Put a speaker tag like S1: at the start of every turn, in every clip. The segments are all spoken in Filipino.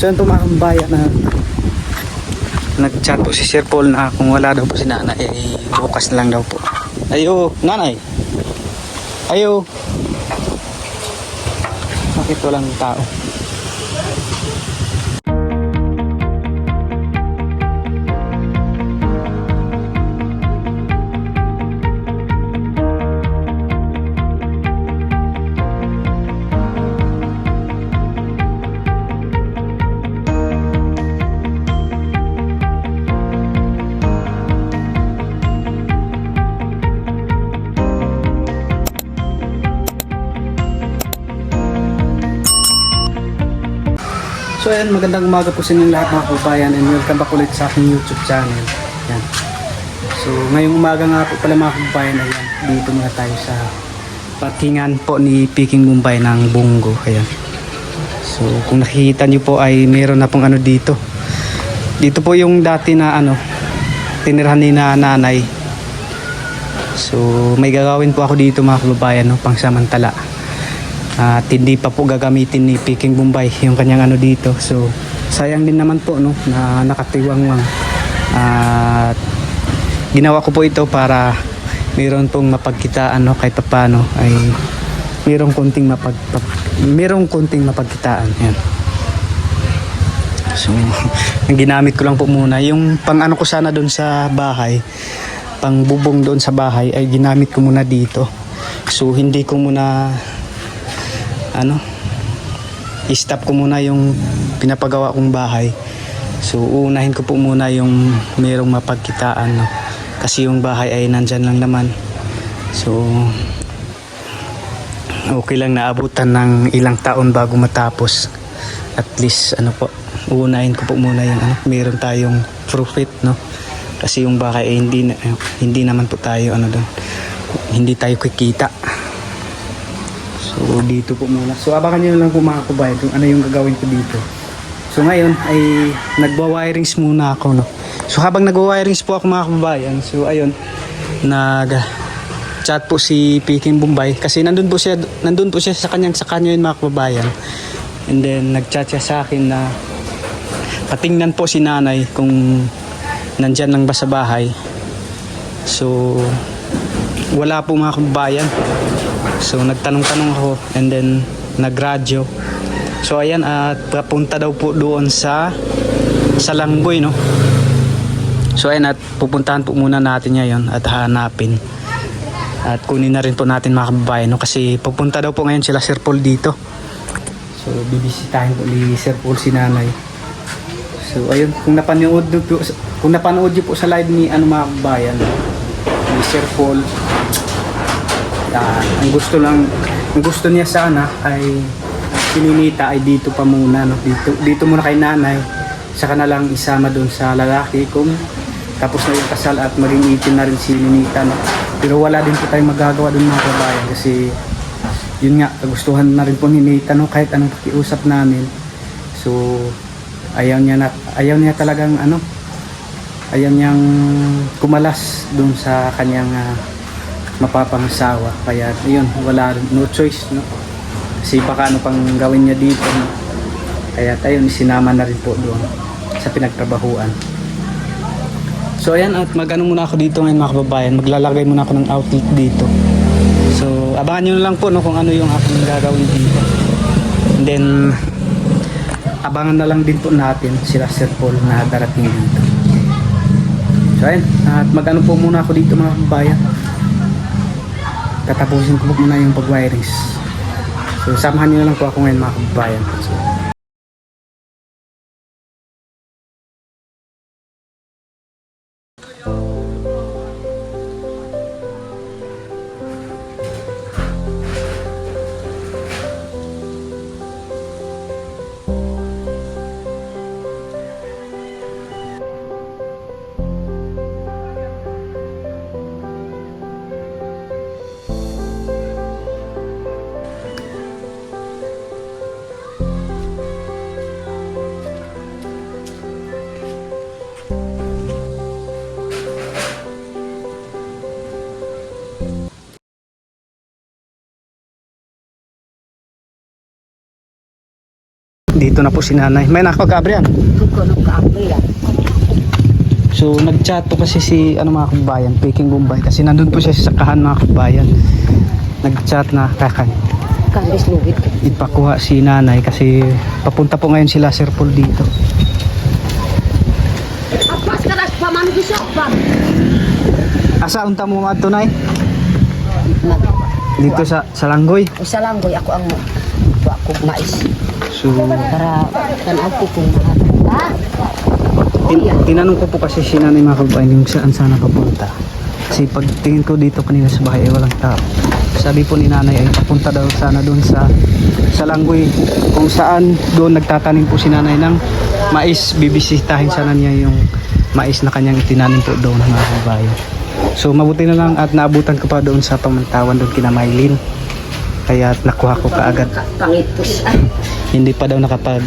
S1: So yun po mga kabayan na nag-chat po si Sir Paul na kung wala daw po si nanay bukas na lang daw po. Ayo, nanay. Ayo. Bakit walang tao? So ayan, magandang umaga po sa inyong lahat mga kababayan and welcome back ulit sa aking YouTube channel. Yan. So ngayong umaga nga po pala mga kababayan, ayan, dito muna tayo sa parkingan po ni Peking Bombay ng Bungo. Ayan. So kung nakikita nyo po ay meron na pong ano dito. Dito po yung dati na ano, tinirahan ni na nanay. So may gagawin po ako dito mga kababayan, no, pang samantala. At hindi pa po gagamitin ni Peking Bombay yung kanyang ano dito. So sayang din naman po no na nakatiwang lang. At ginawa ko po ito para mayroon pong mapagkitaan no, kahit paano ay mayroong konting mapagkitaan. Yan. So ang ginamit ko lang po muna yung pang ano ko sana doon sa bahay, pang bubong doon sa bahay ay ginamit ko muna dito. So hindi ko muna i-stop ko muna yung pinapagawa kong bahay. So uunahin ko po muna yung merong mapagkitaan no? Kasi yung bahay ay nandyan lang naman. So okay lang naabutan ng ilang taon bago matapos. At least uunahin ko po muna yung meron tayong profit no. Kasi yung bahay ay hindi naman po tayo hindi tayo kikita. So dito po muna. So abangan nyo lang po mga kabayan kung ano yung gagawin ko dito. So ngayon ay nagwa-wirings muna ako no. So habang nagwa-wirings po ako mga kabayan, so ayun, nag-chat po si Peking Bombay kasi nandun po siya sa kanya yun mga kabayan. And then nag-chat siya sa akin na patingnan po si nanay kung nandyan lang ba sa bahay. So wala po mga kabayan. So nagtanong-tanong ako and then nagradyo. So ayan, at papunta daw po doon sa Langboy no. So ayan, at pupuntahan po muna natin ngayon at hanapin. At kunin na rin po natin mga kababayan no, kasi pupunta daw po ngayon sila Sir Paul dito. So bibisitahin po ni Sir Paul si nanay. So ayun, kung napanood niyo po sa live ni mga kababayan ni Sir Paul, ang gusto niya sana ay sininita ay dito pa muna no? dito muna kay nanay, saka na lang isama doon sa lalaki kung tapos na yung kasal at maging itin na rin si Ninita no? Pero wala din po tayong magagawa doon mga kabayan kasi yun nga, kagustuhan na rin po ni Ninita no? Kahit anong pakiusap namin. So ayaw niya talagang ayaw niyang kumalas doon sa kanyang mapapangasawa. Kaya yun, no choice no, kasi baka pang gawin niya dito no? Kaya ayun, sinama na rin po doon sa pinagtrabahuan. So ayan, at muna ako dito ngayon mga kababayan, maglalagay muna ako ng outlet dito. So abangan nyo na lang po no, kung ano yung aking gagawin dito. And then abangan na lang din po natin sila Sir Paul na darating dito. So ayan, at po muna ako dito mga kababayan. Tatapusin ko muna yung pag-wirings. So samahan nyo na lang po ako ngayon mga kababayan. So, dito na po si nanay. May nakapag-abrihan.
S2: Kuno ka abri.
S1: So nag-chat po kasi si mga kabayan, Peking Bombay, kasi nandun po siya sa sakahan mga kabayan. Nag-chat na
S2: Kandis lugit.
S1: ipakuha si nanay kasi papunta po ngayon sila Sir Paul dito.
S2: Apas karas paman bisa pa.
S1: Asa unta mo madto nay?
S2: Nag
S1: Dito sa Langgoy.
S2: usa lang boy ako ang ako mais.
S1: So
S2: Para tanaw ko kung mahal. Ha?
S1: tinanong ko po kasi si nanay mga kabayan yung saan sana papunta. Kasi pag tingin ko dito kanina sa bahay ay walang tao. Sabi po ni nanay ay papunta daw sana doon sa Langgoy, kung saan doon nagtatanim po si nanay ng mais. Bibisitahin sana niya yung mais na kanyang itinanim po doon mga kabayan. So mabuti na lang at naabutan ko pa doon sa pamantawan doon kina Maylin. Kaya nakuha ko kaagad.
S2: Pangitos.
S1: Hindi pa daw nakapag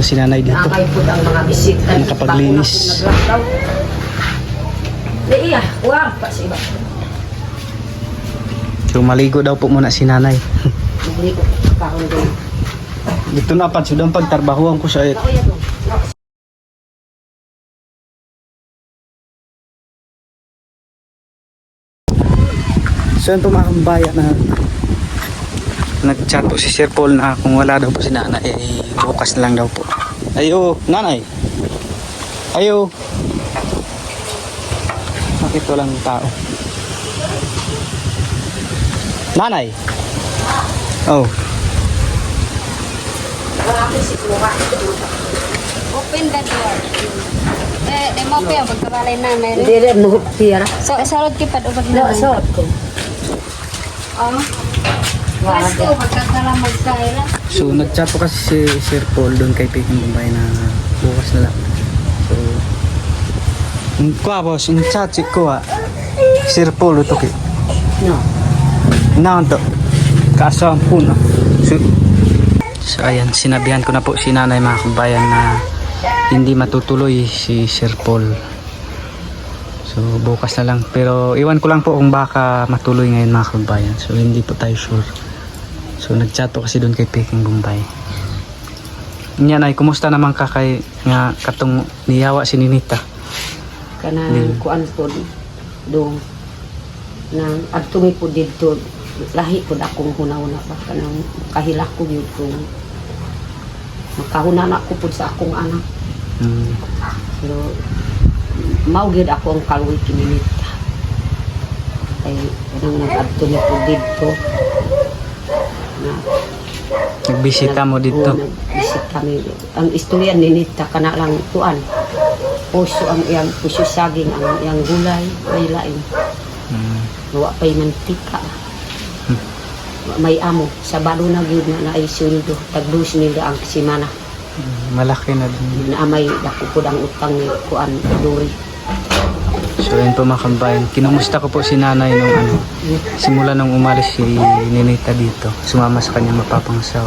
S1: si nanay dito.
S2: Nakay po ang mga bisita.
S1: Nakapaglinis.
S2: Iya, wag pa sa iba.
S1: So maligo daw po muna si nanay.
S2: Bili ko karon doon.
S1: Dito na pa sudang pagtarbahuan ko sa
S2: Ako yan doon.
S1: So yun po mga kabayan na nag-chat po si Sir Paul na kung wala daw po si nanay bukas na lang daw po. Ayo, nanay. Ayo. Bakit walang tao? Nanay. Oh.
S3: Open the door. Demo pa yung pagkabalay na meron.
S2: Hindi rin nuhot tira.
S3: So, sarod kipad upag
S2: No,
S3: na.
S2: so ko.
S3: Oh. Mas ko, pagkakala magkaira.
S1: So nag-chat po kasi si Sir Paul doon kay Peking Bombay na bukas na lang. So kuha boss, yung chat si kuha Sir Paul ito ki.
S2: No.
S1: Nanto. Kaso ang puno. So ayan, sinabihan ko na po si nanay mga kabayan na hindi matutuloy si Sir Paul. So bukas na lang. Pero iwan ko lang po kung baka matuloy ngayon mga kabayan. So hindi po tayo sure. So nag-chat po kasi doon kay Peking Bombay. Yan ay, kumusta naman ka kay nga katong niyawa si Ninita?
S2: Kanang kuan po doon. Nang adtumi po dito lahi po akong hunahuna ba kanang kahilak ko gyud ko. Makahuna ko po sa akong anak. Pero mao gyud ako ang kaluwi kininita. Ay kanang nag-adtumi po dito. Na
S1: Nagbisita mo dito?
S2: Nagbisita mi. Ang istorya ni Nita kana lang tuan. Puso ang iyang puso saging ang iyang gulay ay lain. Wa pay mantika. May amo Sabado na gyud na naay sweldo tag 2,000 ang semana.
S1: Malaki na din.
S2: Naamay dako pud ang utang ni kuan duri.
S1: So yun po mga kabayan, kinumusta ko po si nanay nung simula nung umalis si Ninita dito, sumama sa kanyang mapapangsaw.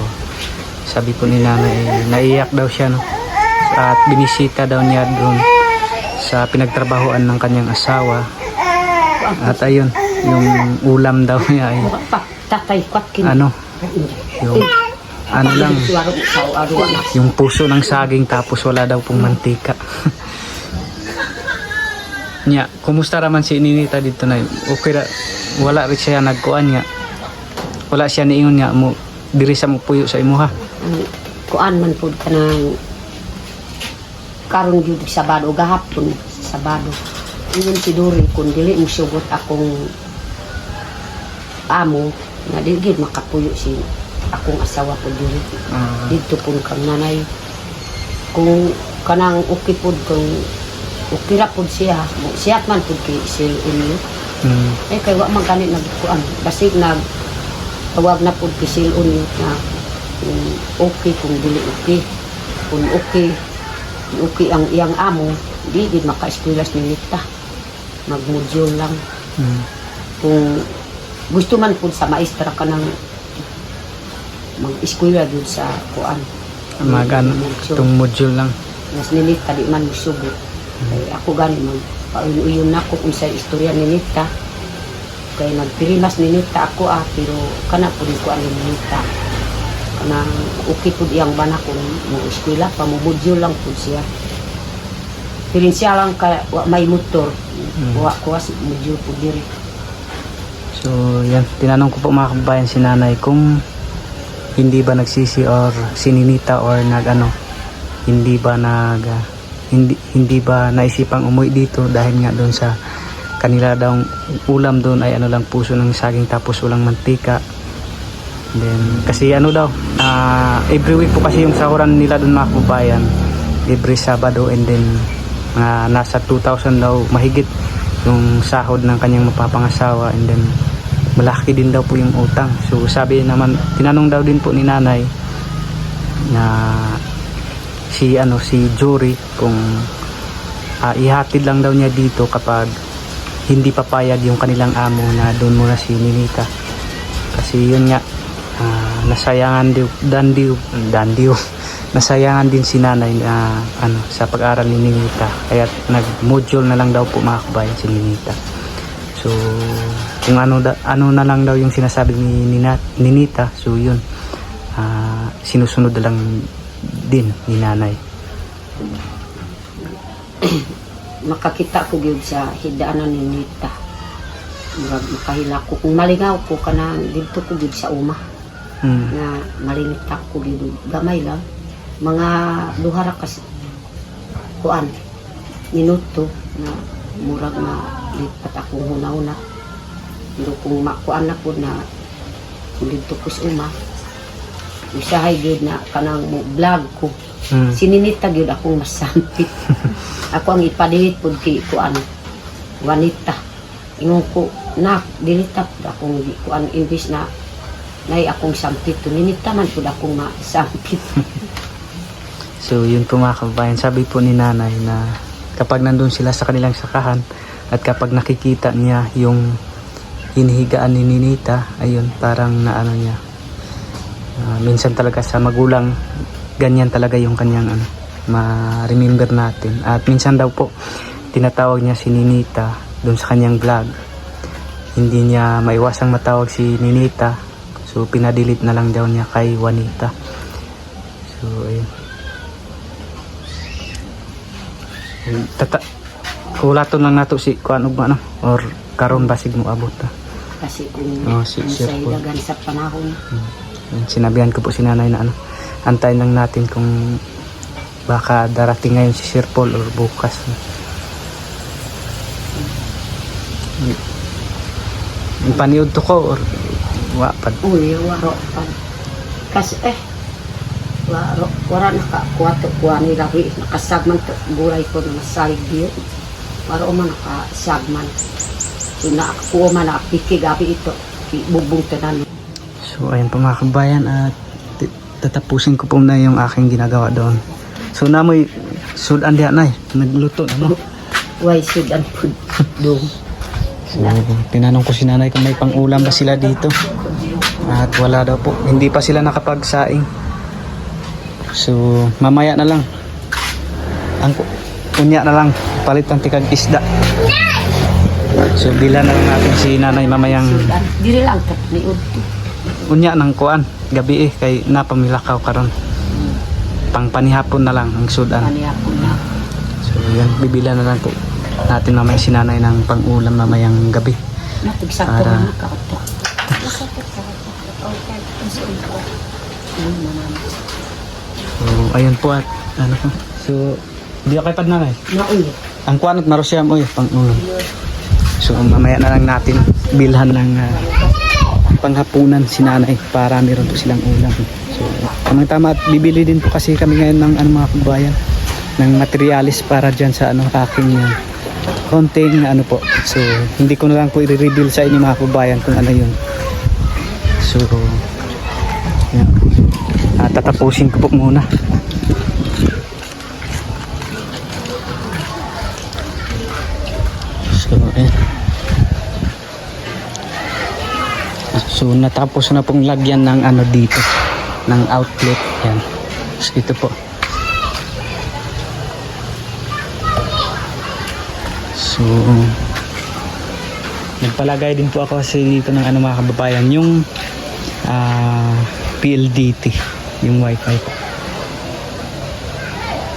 S1: Sabi po ni nanay, naiyak daw siya no, at binisita daw niya doon sa pinagtrabahoan ng kanyang asawa. At ayun, yung ulam daw niya ay
S2: Tatay kwatkin.
S1: yung lang, yung puso ng saging tapos wala daw pong mantika. Nya, kumusta raman si Ninita dito na? Okay ra, wala rin siya nagkuan nga. Wala siya niingon nga mo diri sa mo puyo sa imuha.
S2: Kuan man pud kanang karon gyud Sabado gahapon Sabado. Ingon si Dori kun dili mo sugot akong amo nga dili gid makapuyo si akong asawa pud diri. Dito pud kang nanay. Kung kanang okay pud kung ukira pud siya man pud kay sil unyo kay wa man kanit nagkuan basig nag tawag na pud kay sil unyo na okay kung dili okay kung okay ang iyang amo di gid maka-eskwela ni Nita mag-module lang kung gusto man pud sa maestra ka nang mag-eskwela dun sa kuan
S1: itong module lang
S2: mas ni Nita di man musugot. Kaya ako gani magpauyon na ko kung sa istorya ni Nita. Kaya nagpirimas ni Nita ako pero kana po rin ko ang ni Nita. kanang okay po iyang bana kung mo eskwela pa mo module lang po siya. Pirin siya lang ka may motor. Wa ko as module po diri.
S1: So yan, tinanong ko po mga kababayan si nanay kung hindi ba nagsisi or sininita or hindi ba hindi ba naisipang umuwi dito dahil nga doon sa kanila daw ulam doon ay lang puso ng saging tapos walang mantika. Then kasi daw every week po kasi yung sahuran nila doon mga kababayan, every Sabado, and then nasa 2,000 daw mahigit yung sahod ng kanyang mapapangasawa, and then malaki din daw po yung utang. So sabi naman, tinanong daw din po ni nanay na si Jory kung ihatid lang daw niya dito kapag hindi papayag yung kanilang amo na doon muna si Ninita. Kasi yun nga, nasayangan nasayangan din si nanay na sa pag-aral ni Ninita, kaya nag-module na lang daw po mga kabayan si Ninita. So kung ano na lang daw yung sinasabi ni Ninita, so yun, sinusunod na lang din ni nanay.
S2: Makakita ko gyud sa hidaanan ni Nita. Murag makahila ko kung malingaw ko kanang dito ko gyud sa uma. Na malinita ko gyud gamay lang. Mga duha ra kas kuan minuto na murag na lipat akong hunaw-una. Pero kung makuan na po na dito ko sa uma, usahay gyud na kanang vlog ko. Sininita gyud akong masampit. Ako ang ipadilit pud kay kuan wanita. Ingon ko na dilita pud akong kuan imbis na nay akong sampit to ninita man pud akong masampit.
S1: So yun po mga kababayan, sabi po ni nanay na kapag nandun sila sa kanilang sakahan at kapag nakikita niya yung hinihigaan ni Ninita, ayun, parang niya, minsan talaga sa magulang ganyan talaga yung kanyang ma-remember natin. At minsan daw po tinatawag niya si Ninita doon sa kanyang vlog, hindi niya maiwasang matawag si Ninita, so pinadilit na lang daw niya kay Juanita. So ayun, kulaton lang nato si kuan ug or karon basig mo abot
S2: Kasi kung
S1: si
S2: sa
S1: Sir Paul.
S2: ilagan sa panahon.
S1: Sinabihan ko po si nanay na antayin lang natin kung baka darating ngayon si Sir Paul or bukas. Paniud to ko or wapad?
S2: Uy, waro pa. Kasi wala nakakuwato kuha ni Rawi. Nakasagman to. Buray ko na masalig diyo. Waro man nakasagman. So nakakuha man nakapikig gabi ito. Bubong tanan.
S1: So ayun po mga kabayan, at tatapusin ko po na yung aking ginagawa doon. So namoy sudan diha nay, nagluto na mo.
S2: Why sudan food doon?
S1: So tinanong ko si nanay kung may pang-ulam ba sila dito. At wala daw po, hindi pa sila nakapagsaing. So mamaya na lang. Ang kunya na lang, palit ng tikag isda. So bila na lang natin si nanay mamayang
S2: Sudan. Dili lang ito. Niud to.
S1: unya ng kuan gabi kay napamilakaw karon. Pang panihapon na lang ang sudan.
S2: Panihapon na.
S1: So yan, bibila na lang po natin mamaya si nanay ng pang-ulam mamayang gabi.
S2: Napigsakto
S1: Para-
S2: na nakato.
S1: So ayun po at po. So di ako ipad nanay.
S2: Nauy.
S1: Ang kuan at marusyam pang-ulam. So mamaya na lang natin bilhan ng panghapunan si nanay para meron po silang ulam. So tamang-tama at bibili din po kasi kami ngayon ng mga kabayan ng materialis para dyan sa aking konting po. So hindi ko na lang po i-reveal sa inyo mga kabayan kung ano yun. So yan. Tatapusin ko po muna. So So natapos na pong lagyan ng dito ng outlet yan. So, ito po. So nagpalagay din po ako kasi dito ng mga kababayan yung PLDT yung wifi po.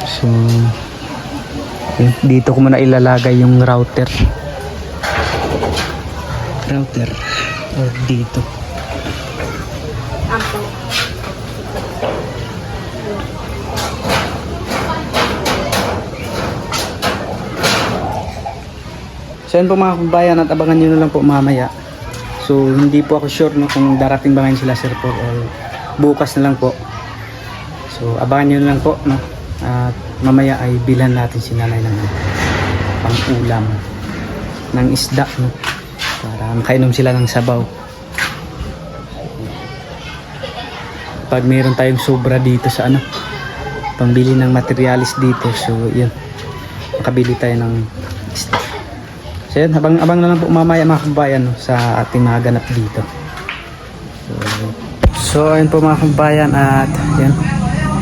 S1: So dito ko muna ilalagay yung router or dito. So yun po mga kababayan, at abangan nyo na lang po mamaya. So hindi po ako sure no, kung darating ba ngayon sila Sir Paul or bukas na lang po. So abangan nyo na lang po no. At mamaya ay bilhan natin si nanay ng pang-ulam ng isda no, para makainom sila ng sabaw. Pag mayroon tayong sobra dito sa ano, pambili ng materialis dito, so yun, makabili tayo ng isda. So yun, abang na lang po mamaya mga kababayan no, sa ating mga ganap dito. So ayun po mga kababayan, at yan,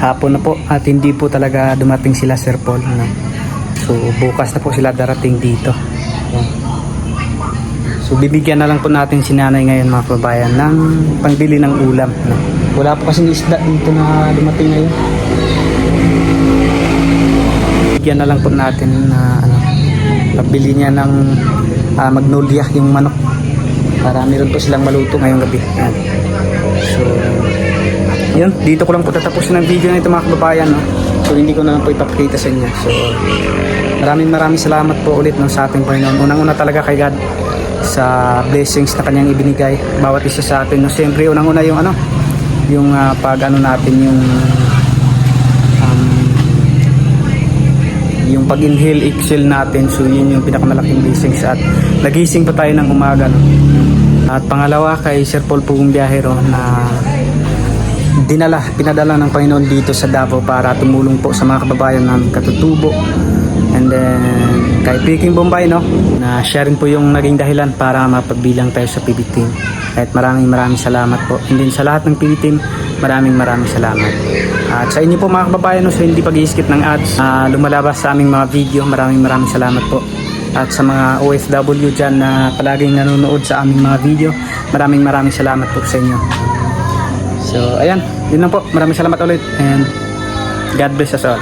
S1: hapon na po at hindi po talaga dumating sila Sir Paul no? So bukas na po sila darating dito. Yan. So bibigyan na lang po natin si nanay ngayon mga kababayan ng pangbili ng ulam no? Wala po kasing isda dito na dumating ngayon. Bigyan na lang po natin na pagbili niya ng magnolia, yung manok, para meron po silang maluto ngayong gabi. Yan. So yun, dito ko lang po tatapusin ang video na ito mga kababayan no? So hindi ko na lang po ipapakita sa inyo. So maraming salamat po ulit no, sa ating Panginoon. Unang-una talaga kay God sa blessings na kanyang ibinigay bawat isa sa atin no? Siyempre unang-una yung yung pag natin yung pag-inhale, exhale natin. So yun yung pinakamalaking blessings, at nagising pa tayo ng umaga no? At pangalawa kay Sir Paul Pugong Biyahero na pinadala ng Panginoon dito sa Davao para tumulong po sa mga kababayan ng Katutubo. And then kay Peking Bombay no, na siya rin po yung naging dahilan para mapagbilang tayo sa PB Team. At maraming salamat po. And then sa lahat ng PB Team, maraming salamat. At sa inyo po mga kababayan no, sa hindi pag-i-skip ng ads, lumalabas sa aming mga video, maraming salamat po. At sa mga OFW dyan na palaging nanonood sa aming mga video, maraming salamat po sa inyo. So ayan, yun lang po. Maraming salamat ulit, and God bless us all.